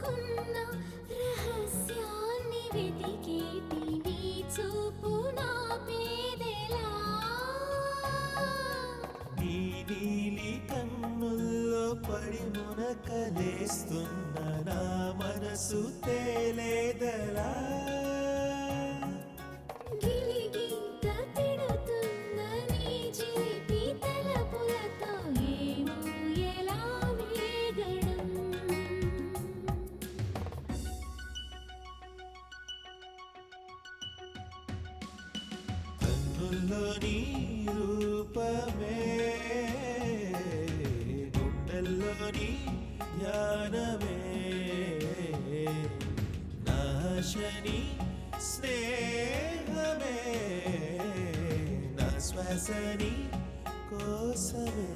దాచుకున్న రహస్యాన్ని వెతికేటి నీ చూపు నాపేదెలా నీ నీలి కన్నుల్లో పడి మునకలేస్తున్న నా మనసు తేలేదలా గిలిగీత తిడుతున్న నీ చిలిపి తలపులతో ఏమో ఎలా వేగడం కన్నుల్లో నీ రూపమే గుండెల్లో నీ ధ్యానమే నాశని స్నేహమే నా శ్వాసని కోసమే